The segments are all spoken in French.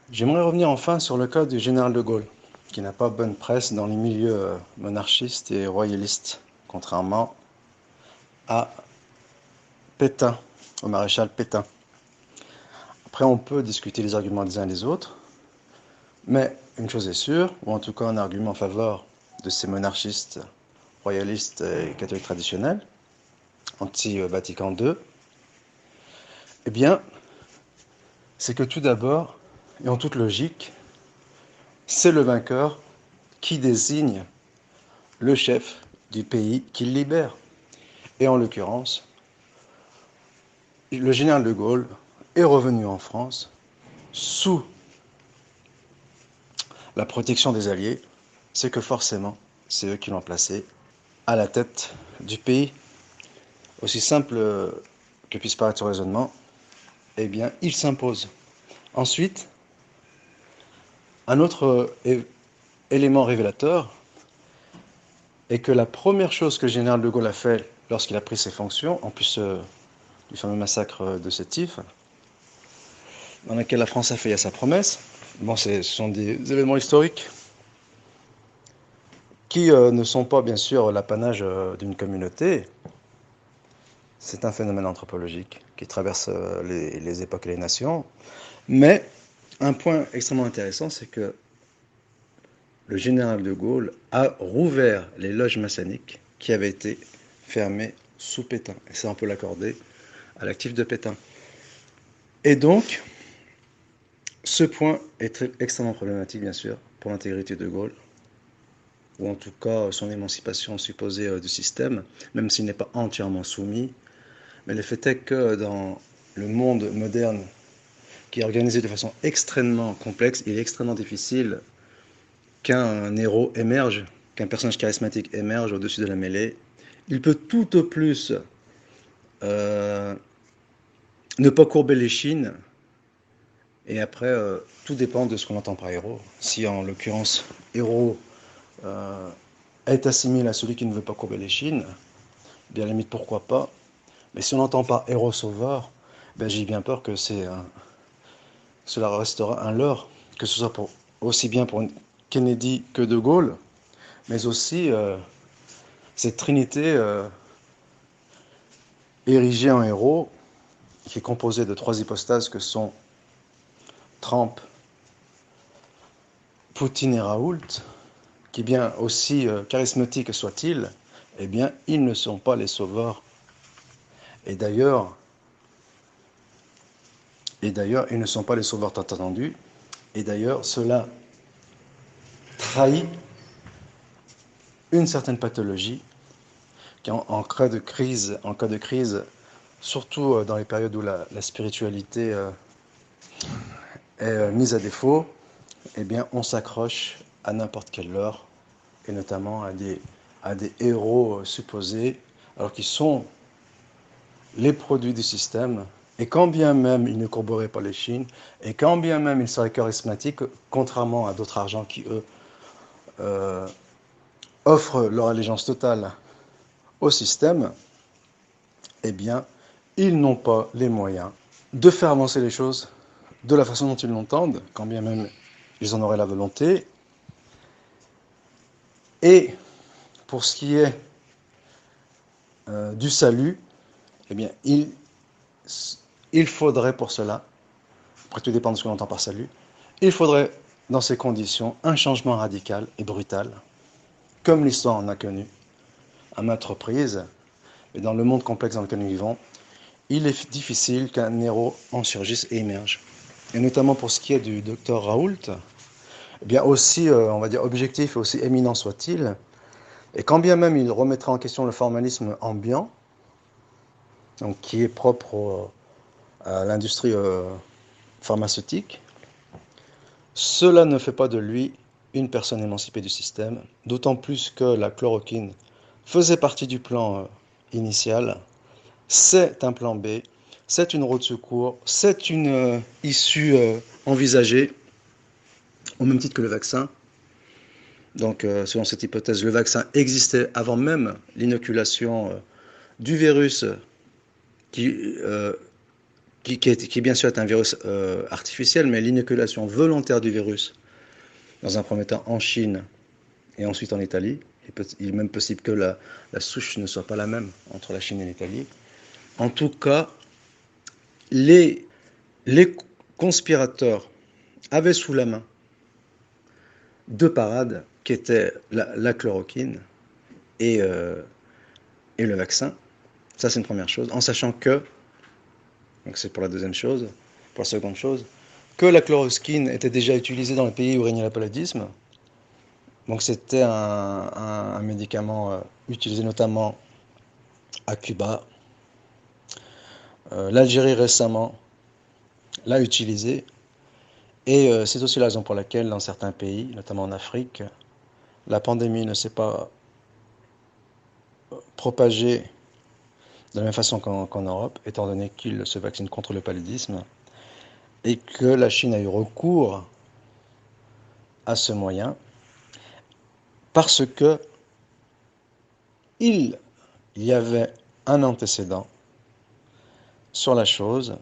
J'aimerais revenir enfin sur le cas du général de Gaulle, qui n'a pas bonne presse dans les milieux monarchistes et royalistes, contrairement à Pétain, au maréchal Pétain. Après, on peut discuter les arguments des uns et des autres, mais une chose est sûre, ou en tout cas un argument en faveur de ces monarchistes, royalistes et catholiques traditionnels, anti-Vatican II, eh bien, c'est que tout d'abord, et en toute logique, c'est le vainqueur qui désigne le chef du pays qu'il libère. Et en l'occurrence, le général de Gaulle est revenu en France sous la protection des Alliés. C'est que forcément, c'est eux qui l'ont placé à la tête du pays. Aussi simple que puisse paraître ce raisonnement, eh bien, il s'impose. Ensuite, un autre élément révélateur est que la première chose que le général de Gaulle a fait lorsqu'il a pris ses fonctions, en plus du fameux massacre de Sétif, dans lequel la France a fait sa promesse, bon, ce sont des événements historiques qui ne sont pas bien sûr l'apanage d'une communauté. C'est un phénomène anthropologique qui traverse les époques et les nations. Mais un point extrêmement intéressant, c'est que le général de Gaulle a rouvert les loges maçonniques qui avaient été fermées sous Pétain. Et ça, on peut l'accorder à l'actif de Pétain. Et donc, ce point est extrêmement problématique, bien sûr, pour l'intégrité de Gaulle, ou en tout cas son émancipation supposée du système, même s'il n'est pas entièrement soumis. Mais le fait est que dans le monde moderne, qui est organisé de façon extrêmement complexe, il est extrêmement difficile qu'un héros émerge, qu'un personnage charismatique émerge au-dessus de la mêlée. Il peut tout au plus euh, ne pas courber les chines, et après, tout dépend de ce qu'on entend par héros. Si en l'occurrence, héros euh, est assimilé à celui qui ne veut pas courber les chines, bien à la limite, pourquoi pas. Mais si on entend par héros sauveur, ben, j'ai bien peur que cela restera un leurre, que ce soit aussi bien pour Kennedy que De Gaulle, mais aussi cette trinité érigée en héros, qui est composée de trois hypostases que sont Trump, Poutine et Raoult, qui bien aussi charismatiques soient-ils, eh bien, ils ne sont pas les sauveurs. Et d'ailleurs, ils ne sont pas les sauveurs tant attendus. Et d'ailleurs, cela trahit une certaine pathologie qui, en cas de crise, surtout dans les périodes où la spiritualité est mise à défaut, eh bien, on s'accroche à n'importe quelle leurre, et notamment à des héros supposés, alors qu'ils sont les produits du système, et quand bien même ils ne courberaient pas les chines, et quand bien même ils seraient charismatiques, contrairement à d'autres argents qui, eux, euh, offrent leur allégeance totale au système, eh bien, ils n'ont pas les moyens de faire avancer les choses de la façon dont ils l'entendent, quand bien même ils en auraient la volonté. Et pour ce qui est du salut, eh bien, il faudrait pour cela, après tout dépend de ce qu'on entend par salut, il faudrait dans ces conditions un changement radical et brutal, comme l'histoire en a connu à maintes reprises, et dans le monde complexe dans lequel nous vivons, il est difficile qu'un héros en surgisse et émerge. Et notamment pour ce qui est du docteur Raoult, eh bien aussi, on va dire, objectif et aussi éminent soit-il, et quand bien même il remettra en question le formalisme ambiant, donc qui est propre à l'industrie pharmaceutique, cela ne fait pas de lui une personne émancipée du système, d'autant plus que la chloroquine faisait partie du plan initial. C'est un plan B, c'est une route de secours, c'est une issue envisagée, au même titre que le vaccin. Donc, selon cette hypothèse, le vaccin existait avant même l'inoculation du virus qui, qui bien sûr est un virus artificiel, mais l'inoculation volontaire du virus, dans un premier temps en Chine et ensuite en Italie, il est même possible que la souche ne soit pas la même entre la Chine et l'Italie. En tout cas, les, les conspirateurs avaient sous la main deux parades qui étaient la chloroquine et, euh, et le vaccin. Ça, c'est une première chose. En sachant que, donc c'est pour la deuxième chose, pour la seconde chose, que la chloroquine était déjà utilisée dans les pays où régnait le paludisme. Donc c'était un médicament utilisé notamment à Cuba. L'Algérie récemment l'a utilisé. Et c'est aussi la raison pour laquelle dans certains pays, notamment en Afrique, la pandémie ne s'est pas propagée de la même façon qu'en Europe, étant donné qu'ils se vaccinent contre le paludisme, et que la Chine a eu recours à ce moyen, parce que il y avait un antécédent sur la chose,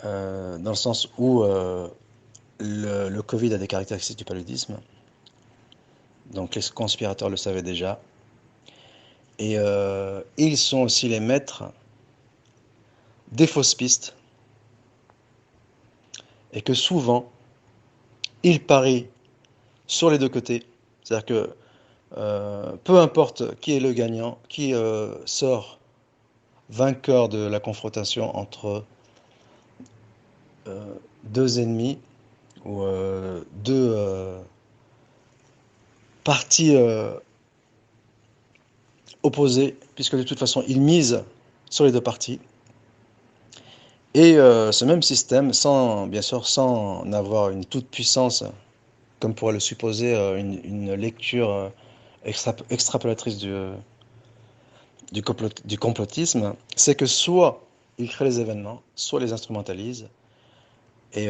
dans le sens où le Covid a des caractéristiques du paludisme, donc les conspirateurs le savaient déjà, et ils sont aussi les maîtres des fausses pistes, et que souvent, ils parient sur les deux côtés. C'est-à-dire que peu importe qui est le gagnant, qui sort vainqueur de la confrontation entre deux ennemis ou deux parties opposées, puisque de toute façon, ils misent sur les deux parties. Et ce même système, bien sûr, sans avoir une toute puissance, comme pourrait le supposer une lecture extrapolatrice du complotisme, c'est que soit ils créent les événements, soit les instrumentalisent, et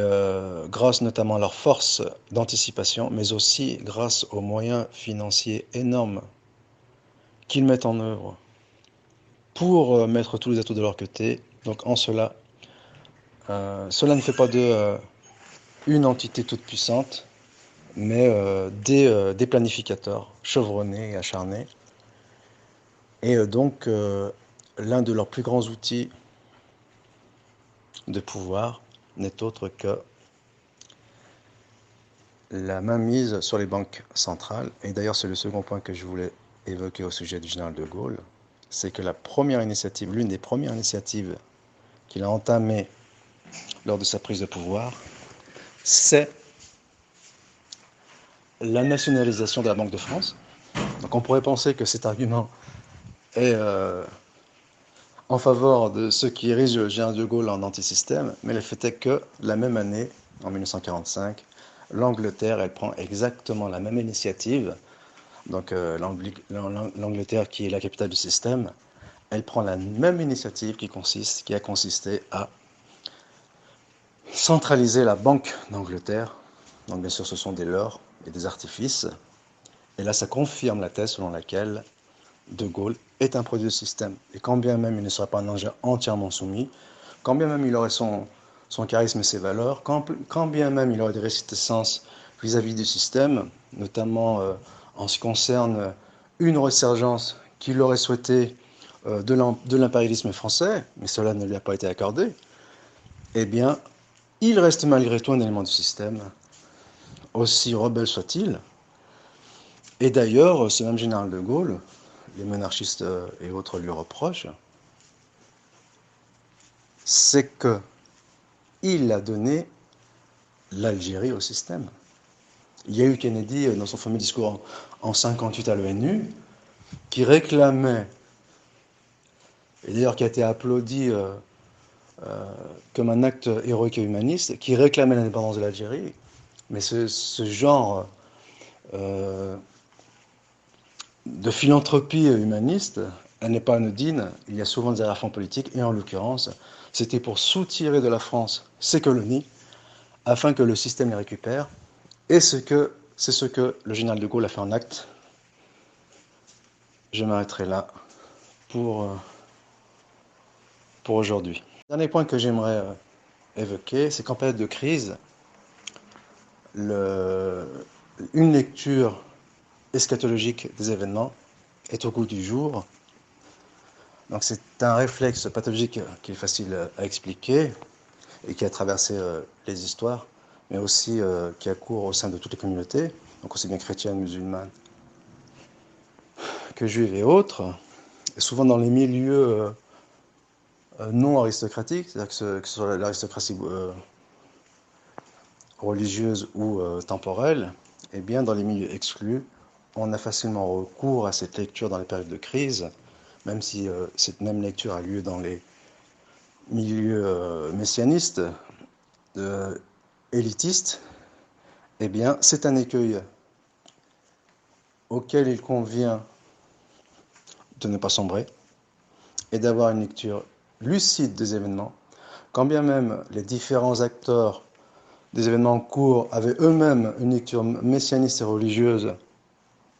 grâce notamment à leur force d'anticipation, mais aussi grâce aux moyens financiers énormes qu'ils mettent en œuvre pour mettre tous les atouts de leur côté. Donc en cela, cela ne fait pas d'eux une entité toute puissante, mais des planificateurs chevronnés et acharnés. Et donc, l'un de leurs plus grands outils de pouvoir n'est autre que la mainmise sur les banques centrales. Et d'ailleurs, c'est le second point que je voulais évoquer au sujet du général de Gaulle. C'est que l'une des premières initiatives qu'il a entamées lors de sa prise de pouvoir, c'est la nationalisation de la Banque de France. Donc on pourrait penser que cet argument est en faveur de ceux qui érigent le général de Gaulle en antisystème, mais le fait est que la même année, en 1945, l'Angleterre, elle prend exactement la même initiative. Donc l'Angleterre, qui est la capitale du système, elle prend la même initiative qui a consisté à centraliser la Banque d'Angleterre. Donc bien sûr, ce sont des leurres et des artifices. Et là, ça confirme la thèse selon laquelle De Gaulle est un produit du système. Et quand bien même il ne serait pas un ingénieur entièrement soumis, quand bien même il aurait son charisme et ses valeurs, quand bien même il aurait des réticences vis-à-vis du système, notamment en ce qui concerne une résurgence qu'il aurait souhaité de l'impérialisme français, mais cela ne lui a pas été accordé, eh bien, il reste malgré tout un élément du système, aussi rebelle soit-il. Et d'ailleurs, ce même général de Gaulle, les monarchistes et autres lui reprochent, c'est qu'il a donné l'Algérie au système. Il y a eu Kennedy dans son fameux discours en 1958 à l'ONU qui réclamait, et d'ailleurs qui a été applaudi comme un acte héroïque et humaniste, qui réclamait l'indépendance de l'Algérie. Mais ce genre de philanthropie humaniste, elle n'est pas anodine, il y a souvent des arrière-fonds politiques, et en l'occurrence, c'était pour soutirer de la France ses colonies, afin que le système les récupère, et c'est ce que le général de Gaulle a fait en acte. Je m'arrêterai là pour aujourd'hui. Dernier point que j'aimerais évoquer, c'est qu'en période de crise, le- une lecture eschatologique des événements est au goût du jour. Donc c'est un réflexe pathologique qui est facile à expliquer et qui a traversé les histoires, mais aussi qui a cours au sein de toutes les communautés, donc aussi bien chrétiennes, musulmanes que juives et autres, et souvent dans les milieux non aristocratiques, c'est-à-dire que ce soit l'aristocratie religieuse ou temporelle, eh bien dans les milieux exclus, on a facilement recours à cette lecture dans les périodes de crise, même si cette même lecture a lieu dans les milieux messianistes, élitistes, eh bien c'est un écueil auquel il convient de ne pas sombrer et d'avoir une lecture lucide des événements, quand bien même les différents acteurs des événements en cours avaient eux-mêmes une lecture messianiste et religieuse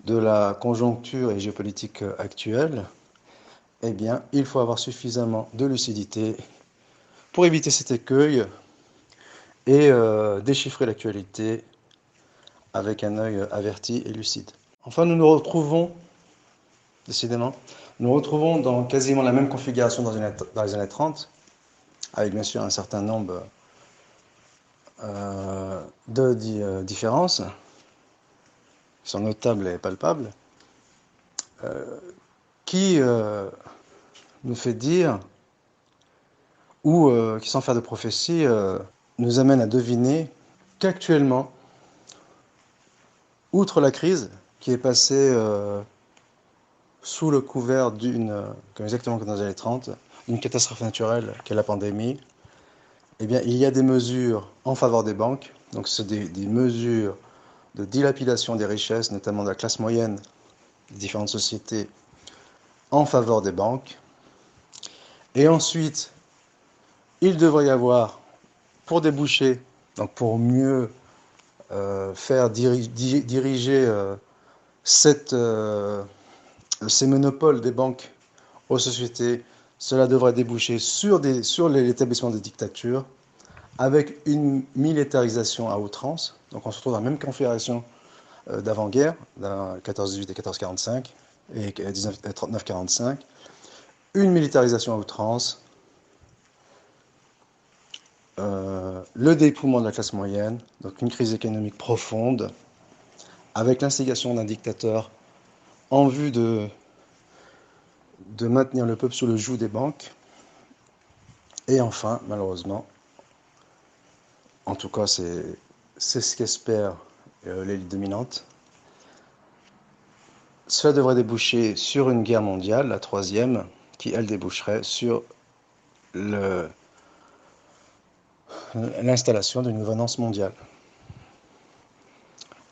de la conjoncture et géopolitique actuelle, eh bien, il faut avoir suffisamment de lucidité pour éviter cet écueil et déchiffrer l'actualité avec un œil averti et lucide. Enfin, nous nous retrouvons, décidément, nous retrouvons dans quasiment la même configuration dans les années 30, avec bien sûr un certain nombre de différences qui sont notables et palpables, qui nous fait dire, ou qui sans faire de prophétie, nous amène à deviner qu'actuellement, outre la crise qui est passée sous le couvert comme exactement comme dans les années 30, d'une catastrophe naturelle qu'est la pandémie, eh bien, il y a des mesures en faveur des banques, donc c'est des mesures de dilapidation des richesses, notamment de la classe moyenne des différentes sociétés, en faveur des banques. Et ensuite, il devrait y avoir, pour déboucher, donc pour mieux faire diriger ces monopoles des banques aux sociétés, cela devrait déboucher sur l'établissement des dictatures, avec une militarisation à outrance. Donc on se retrouve dans la même configuration d'avant-guerre, 14-18 et 14-45 et 1939-45, une militarisation à outrance, le dépouillement de la classe moyenne, donc une crise économique profonde, avec l'instigation d'un dictateur en vue de maintenir le peuple sous le joug des banques. Et enfin, malheureusement, en tout cas c'est ce qu'espère l'élite dominante, cela devrait déboucher sur une guerre mondiale, la troisième, qui elle déboucherait sur l'installation d'une gouvernance mondiale.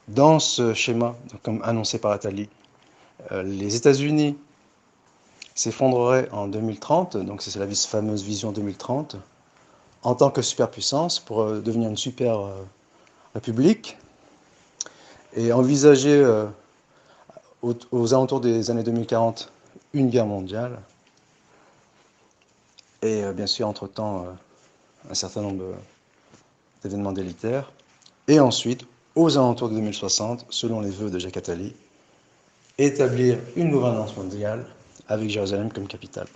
Dans ce schéma, comme annoncé par Attali, les États-Unis s'effondreraient en 2030, donc c'est la fameuse vision 2030, en tant que superpuissance pour devenir une super république et envisager aux alentours des années 2040 une guerre mondiale. Et bien sûr, entre-temps, un certain nombre d'événements délitaires. Et ensuite, aux alentours de 2060, selon les vœux de Jacques Attali, établir une gouvernance mondiale avec Jérusalem comme capitale.